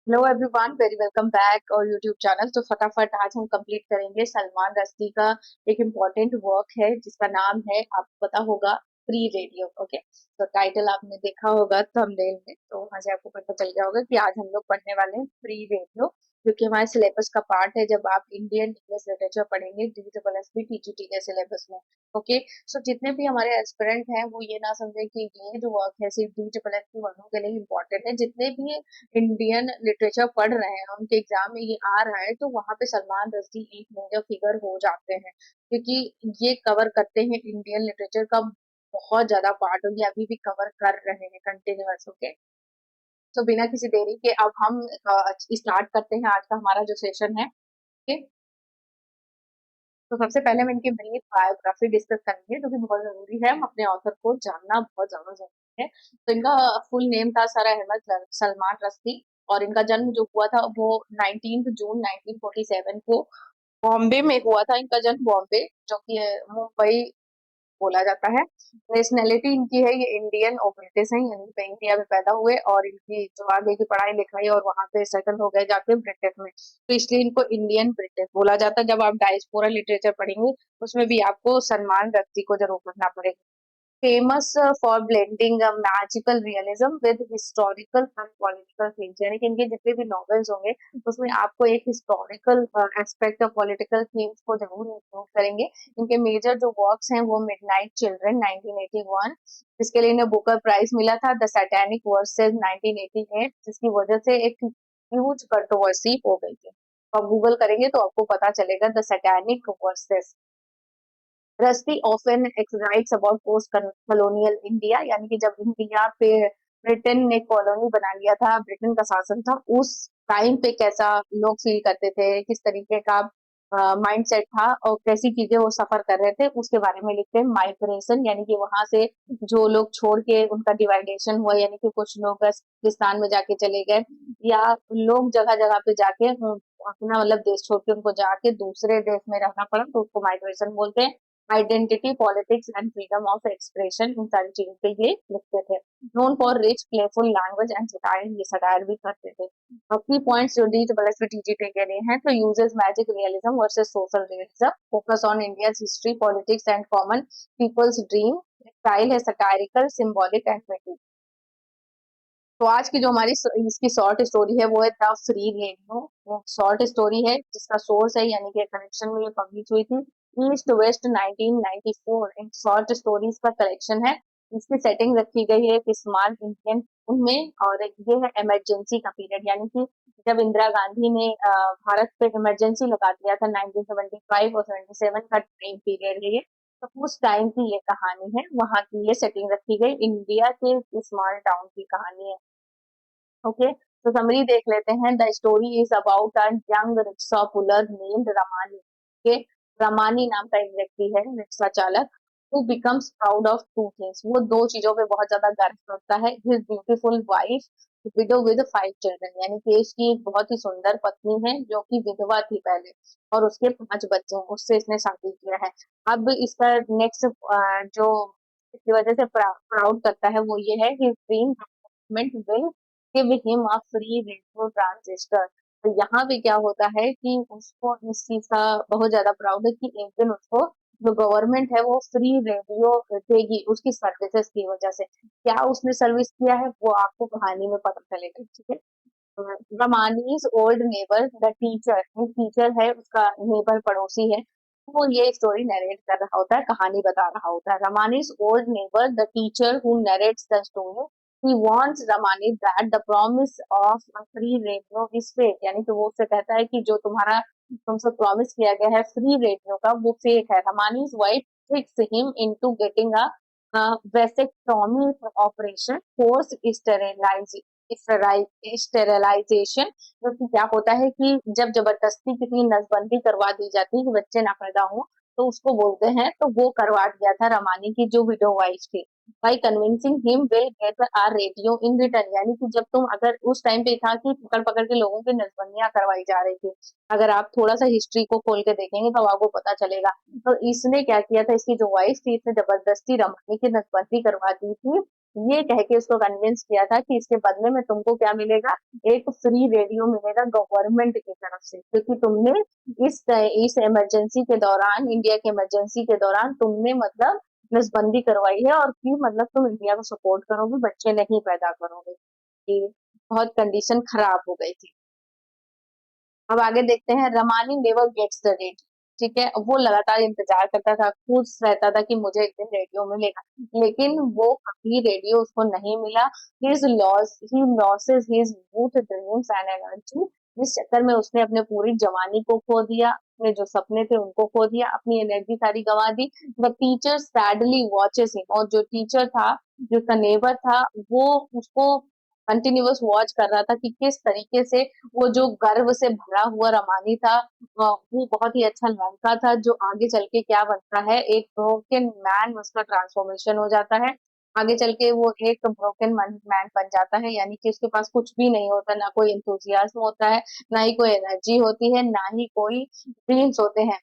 Hello everyone, very welcome back और YouTube channel. तो फटाफट आज हम कंप्लीट करेंगे सलमान रश्दी का एक इम्पोर्टेंट वर्क है जिसका नाम है, आपको पता होगा, प्री रेडियो। ओके, तो टाइटल आपने देखा होगा थंबनेल में, तो वहां से आपको पता चल गया होगा कि आज हम लोग पढ़ने वाले हैं प्री रेडियो, क्योंकि हमारे सिलेबस का पार्ट है। जब आप इंडियन इंग्लिश लिटरेचर पढ़ेंगे DSSSB TGT के सिलेबस में। ओके, सो जितने भी हमारे एस्पिरेंट हैं वो ये ना समझे कि ये जो वर्क है सिर्फ DSSSB वालों के लिए इम्पोर्टेंट है। जितने भी इंडियन लिटरेचर पढ़ रहे हैं उनके एग्जाम में ये आ रहा है, तो वहां पे सलमान रश्दी एक मेजर फिगर हो जाते हैं, क्योंकि ये कवर करते हैं इंडियन लिटरेचर का बहुत ज्यादा पार्ट, और ये अभी भी कवर कर रहे हैं कंटिन्यूअस। ओके, तो बिना किसी देरी के अब हम स्टार्ट करते हैं आज का हमारा जो सेशन है। ओके, तो सबसे पहले हम इनकी ब्रीफ बायोग्राफी डिस्कस करेंगे, जो कि बहुत जरूरी है। हम अपने ऑथर को जानना बहुत ज्यादा जरूरी है। तो इनका फुल नेम था सर अहमद सलमान रश्दी, और इनका जन्म जो हुआ था वो 19 जून 1947 को बॉम्बे में हुआ था। इनका जन्म बॉम्बे, जो कि मुंबई बोला जाता है। नेशनैलिटी इनकी है ये इंडियन और ब्रिटिश है, यहीं पे इंडिया में पैदा हुए, और इनकी जो आगे की पढ़ाई लिखाई और वहां पे सेटल हो गए जाके ब्रिटेन में, तो इसलिए इनको इंडियन ब्रिटिश बोला जाता है। जब आप डायस्पोरा लिटरेचर पढ़ेंगे उसमें भी आपको सलमान रश्दी को जरूर पढ़ना पड़ेगा। Famous for blending magical realism with historical and political themes, यानी कि इनके जितने भी नॉवेल्स होंगे उसमें आपको एक historical aspect of political themes को जरूर इंक्लूड करेंगे। इनके मेजर जो वर्क्स हैं वो मिडनाइट चिल्ड्रन 1981, जिसके लिए इन्हें बुकर प्राइज मिला था। द सैटेनिक वर्सेस 1988, जिसकी वजह से एक ह्यूज कंट्रोवर्सी हो गई थी। तो आप गूगल करेंगे तो आपको पता चलेगा the satanic versus. Rusty often writes about post colonial India, यानी कि जब इंडिया पे ब्रिटेन ने कॉलोनी बना लिया था, ब्रिटेन का शासन था, उस टाइम पे कैसा लोग फील करते थे, किस तरीके का माइंड सेट था और कैसी चीजें वो सफर कर रहे थे, उसके बारे में लिखते हैं। माइग्रेशन, यानी कि वहां से जो लोग छोड़ के उनका डिवाइडेशन हुआ, यानी कि कुछ लोग पाकिस्तान में जाके चले गए, या लोग जगह जगह पे जाके अपना मतलब देश छोड़ के उनको जाके दूसरे देश में रहना पड़ा, तो उसको माइग्रेशन बोलते हैं। Identity politics and freedom of expression, इन सारी चीजों पे ये लिखते थे। Known for rich playful language and satire, ये सटायर भी करते थे। की पॉइंट्स जो डी डबल एस टीजीटी के लिए हैं, तो uses magic realism versus social realism, focus on India's history politics and common people's dream, style है सटायरिकल सिंबॉलिक एंड क्रिटिकल। तो आज की जो हमारी इसकी शॉर्ट स्टोरी है वो है द फ्री रेडियो। वो शॉर्ट स्टोरी है जिसका सोर्स है, यानी कि कलेक्शन में ये पब्लिश हुई थी, east west 1994। In short stories का कलेक्शन है। इसकी सेटिंग रखी गई है एक स्मॉल इंडियन उनमें, और ये है इमरजेंसी का पीरियड, यानी कि जब इंदिरा गांधी ने भारत पे इमरजेंसी लगा दिया था 1975 और 77 का टाइम पीरियड है ये। तो उस टाइम की ये कहानी है, वहां की ये सेटिंग रखी गई, इंडिया के स्मॉल टाउन की कहानी है। ओके, तो समरी देख लेते हैं। The story is about a young rickshaw puller named Ramani. के रमानी नाम का एक व्यक्ति है, रिक्शा चालक, who becomes proud of two things. वो दो चीजों पे बहुत ज्यादा गर्व करता है। His beautiful wife, window with 5 children, यानी कि इसकी एक बहुत ही सुंदर पत्नी है जो कि विधवा थी पहले, और उसके 5 बच्चे हैं, उससे इसने शादी किया है। अब इसका नेक्स्ट जो इसकी वजह से प्राउड करता है वो ये है, his dream will give him a free radio transistor. तो यहाँ पे क्या होता है कि उसको इस चीज का बहुत ज्यादा प्राउड है कि एक दिन उसको जो गवर्नमेंट है वो फ्री रेडियो देगी उसकी सर्विसेज की वजह से। क्या उसने सर्विस किया है वो आपको कहानी में पता चलेगा, ठीक है। Ramani's old neighbour the teacher, teacher है उसका नेबर, पड़ोसी है, वो ये स्टोरी नरेट कर रहा होता है, कहानी बता रहा होता है। Ramani's old neighbour the teacher who narrates the story, he wants Ramani that the promise of a free radio is fake, यानी कि वो उससे कहता है कि जो तुम्हारा तुमसे प्रॉमिस किया गया है फ्री रेडियो का वो फेक है। Ramani's wife tricks him into getting a vasectomy operation, force sterilisation, क्योंकि क्या होता है कि जब जबरदस्ती किसी नसबंदी करवा दी जाती है कि बच्चे ना पैदा हो, तो उसको बोलते हैं, तो वो करवा दिया था रमानी की जो विडो वाइफ थी। By convincing him will get her radio in return, यानी कि जब तुम अगर उस टाइम पे था कि पकड़ पकड़ के लोगों की नसबंदियां करवाई जा रही थी, अगर आप थोड़ा सा हिस्ट्री को खोल के देखेंगे तो आपको पता चलेगा। तो इसने क्या किया था, इसकी जो वाइफ थी इसने जबरदस्ती रमानी की नसबंदी करवा दी थी, ये कह के उसको कन्विंस किया था कि इसके बदले में तुमको क्या मिलेगा, एक फ्री रेडियो मिलेगा गवर्नमेंट की तरफ से, क्योंकि तुमने इस इमरजेंसी के दौरान, इंडिया के इमरजेंसी के दौरान तुमने मतलब नसबंदी करवाई है, और कि मतलब तुम इंडिया को सपोर्ट करोगे, बच्चे नहीं पैदा करोगे, कि बहुत कंडीशन खराब हो गई थी। अब आगे देखते हैं, Ramani never gets the radio. ठीक है, वो लगातार इंतजार करता था, खुश रहता था कि मुझे एक दिन रेडियो मिलेगा, लेकिन वो कभी रेडियो उसको नहीं मिला। He loses his youth dreams and energy. इस चक्कर में उसने अपने पूरी जवानी को खो दिया, अपने जो सपने थे उनको खो दिया, अपनी एनर्जी सारी गंवा दी। The teacher sadly watches him, और जो टीचर था, जो उसका नेबर था, वो उसको कंटिन्यूअस वॉच कर रहा था कि किस तरीके से वो जो गर्व से भरा हुआ रमानी था, वो बहुत ही अच्छा लड़का था, जो आगे चल के क्या बनता है, एक ब्रोकन मैन उसका ट्रांसफॉर्मेशन हो जाता है। आगे चल के वो एक ब्रोकन मैन बन जाता है, यानी कि उसके पास कुछ भी नहीं होता, ना कोई इंथुजियाज्म होता है, ना ही कोई एनर्जी होती है, ना ही कोई ड्रीम्स होते हैं।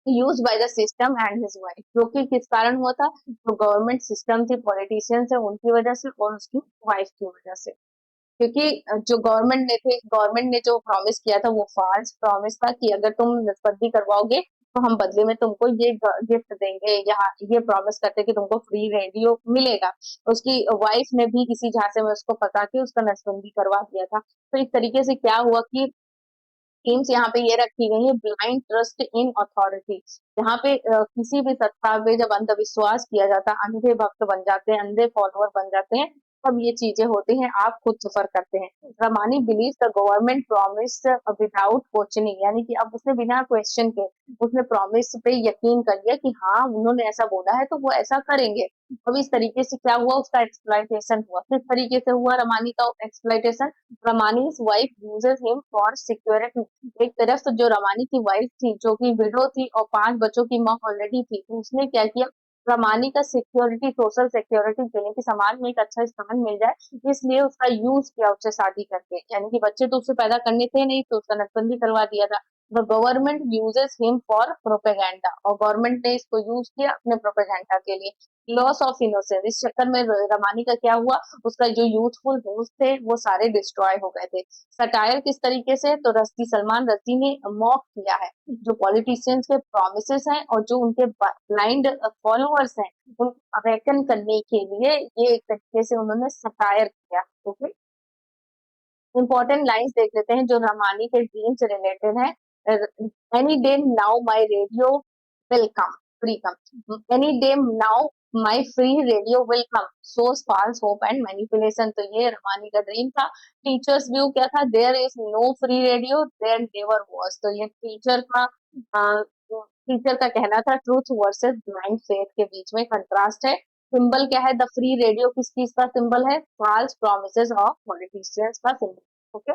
Use by the system and his wife, जो कि किस कारण हुआ था, जो गवर्नमेंट सिस्टम थी, पॉलिटिशियंस है, उनकी वजह से और उसकी वाइफ की वजह से। क्योंकि जो गवर्नमेंट ने जो प्रॉमिस किया था वो फॉल्स प्रॉमिस था, कि अगर तुम नसबंदी करवाओगे तो हम बदले में तुमको ये गिफ्ट देंगे, यहाँ ये प्रॉमिस करते कि तुमको फ्री रेडियो मिलेगा। उसकी वाइफ ने भी किसी झांसे में उसको फंसा के उसका नसबंदी करवा दिया था। तो इस तरीके से क्या हुआ कि थीम्स यहाँ पे ये रखी गई है, ब्लाइंड ट्रस्ट इन अथॉरिटी। यहाँ पे किसी भी सत्ता पे जब अंधविश्वास किया जाता है, अंधे भक्त बन जाते हैं, अंधे फॉलोअर बन जाते हैं, तब ये चीजें होती हैं, आप खुद सफर करते हैं। Ramani believe the government promise without questioning, यानी कि अब उसने बिना क्वेश्चन के उसने प्रॉमिस पे यकीन कर लिया कि हाँ उन्होंने ऐसा बोला है तो वो ऐसा करेंगे। अब इस तरीके से क्या हुआ, उसका एक्सप्लॉइटेशन हुआ। किस तरीके से हुआ रमानी का exploitation, Ramani's wife uses him for security. एक तरफ तो जो रमानी की वाइफ थी, जो कि विडो थी और 5 बच्चों की माँ ऑलरेडी थी, तो उसने क्या किया, रमानी का सिक्योरिटी, सोशल सिक्योरिटी के लिए, कि समाज में एक अच्छा स्थान मिल जाए, इसलिए उसका यूज किया उससे शादी करके, यानी कि बच्चे तो उससे पैदा करने थे नहीं, तो उसका नसबंदी करवा दिया था। The government uses him for propaganda, और गवर्नमेंट ने इसको यूज किया अपने प्रोपेगेंडा के लिए। लॉस ऑफ इनोसेंस, इस चक्कर में रमानी का क्या हुआ, उसका जो यूथफुल होश थे वो सारे डिस्ट्रॉय हो गए थे। सटायर किस तरीके से, तो सलमान रश्दी ने मॉक किया है जो पॉलिटिशियंस के प्रोमिसेस हैं, और जो उनके ब्लाइंड फॉलोअर्स हैं, उनको अवेकन करने के लिए ये एक तरीके से उन्होंने सटायर किया। ओके, इंपॉर्टेंट लाइंस देख लेते हैं जो रमानी के ड्रीम से रिलेटेड है। Any day now my radio will come, free come, any day now my free radio will come, source false hope and manipulation. तो ये रमानी का ड्रीम था। टीचर्स व्यू क्या था, there is no free radio, there never was. तो ये teacher का कहना था, ट्रूथ वर्सेस ब्लाइंड फेथ के बीच में कंट्रास्ट है। सिंबल क्या है, द फ्री रेडियो किस चीज का सिंबल है, फॉल्स प्रोमिसेस ऑफ पॉलिटिशियंस का सिंबल। ओके,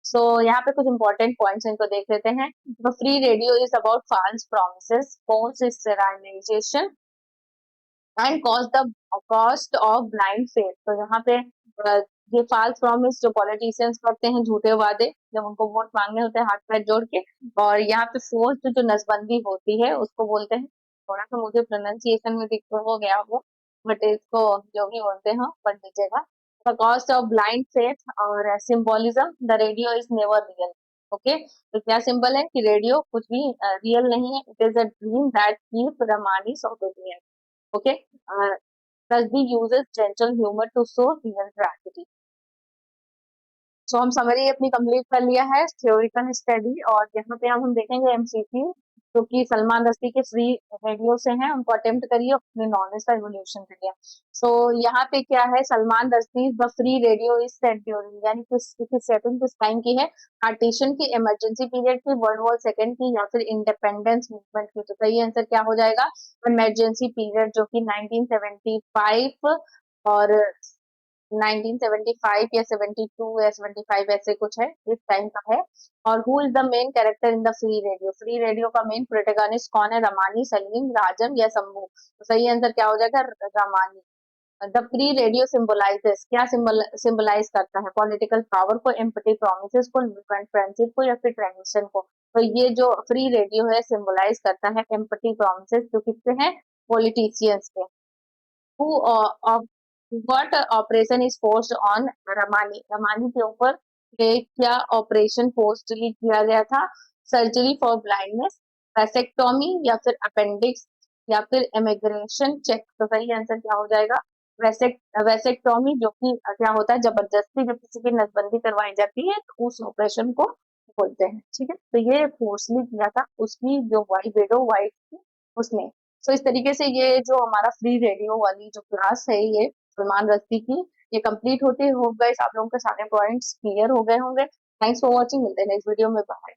सो यहाँ पे कुछ इंपॉर्टेंट पॉइंट्स इनको देख लेते हैं। The free radio is about false promises, false sterilization and cost of blind faith. तो यहाँ पे ये फॉल्स प्रॉमिस जो पॉलिटिशियंस करते हैं, झूठे वादे, जब उनको वोट मांगने होते हैं हाथ पैर जोड़ के, और यहाँ पे फोर्स्ड जो नसबंदी होती है उसको बोलते हैं, थोड़ा सा मुझे प्रोनाउंसिएशन में दिक्कत हो गया वो, बट इसको जो भी बोलते हैं पढ़ लीजिएगा। The cost of blind faith और symbolism, the radio is never real. Okay, तो क्या सिंबल है कि रेडियो कुछ भी रियल नहीं है, it is a dream that keep the Manis of the. Okay, Rushdie uses gentle humor to show real tragedy. So हम समरी अपनी कंप्लीट कर लिया है, थ्योरिकल स्टडी, और यहाँ पे अब हम देखेंगे एमसीक्यू, जो कि सलमान रश्दी के फ्री रेडियो से हैं, उनको अटेम्प्ट करिए, अपने नॉलेज का रिवोल्यूशन करिए। सो यहाँ पे क्या है, Salman Rushdie the free radio is set during, यानी कि सेटिंग किस टाइम की है, पार्टीशन की, इमरजेंसी पीरियड की, वर्ल्ड वॉर सेकेंड की, या फिर इंडिपेंडेंस मूवमेंट की। तो सही आंसर क्या हो जाएगा, इमरजेंसी पीरियड, जो कि 1975 और 1975 या 72 या 75 ऐसे कुछ है, इस टाइम का है। और who is the main character in the free radio, free radio का मेन प्रोटेगनिस्ट कौन है, रमानी, सलीम, राजम या शंभू। तो सही आंसर क्या हो जाएगा, Ramani. The free radio symbolizes, क्या सिंबलाइज करता है, पॉलिटिकल पावर को, एम्पटी प्रोमिसेस को, फ्रेंडशिप को, या फिर ट्रेडिशन को। तो ये जो फ्री रेडियो है सिंबलाइज करता है एम्पटी प्रोमिसेस, जो किससे है, पॉलिटिशियंस के। Who what operation is forced on Ramani, Ramani के ऊपर क्या ऑपरेशन फोर्सली किया गया था? सर्जरी फॉर ब्लाइंडनेस, वैसेक्टोमी, या फिर अपेंडिक्स, या फिर इमिग्रेशन चेक। तो सही आंसर क्या हो जाएगा? वैसेक्टोमी, जो कि क्या होता है, जबरदस्ती जब किसी की नसबंदी करवाई जाती है तो उस ऑपरेशन को बोलते हैं। ठीक है, तो ये फोर्सली किया था उसकी जो वाइफ, विडो वाइफ थी, उसने। सो इस तरीके से ये जो हमारा फ्री रेडियो वाली जो क्लास है, ये सलमान रश्दी की, ये कंप्लीट होती होगा। आप लोगों के सारे पॉइंट्स क्लियर हो गए होंगे। थैंक्स फॉर वॉचिंग, मिलते हैं नेक्स्ट वीडियो में। बाय।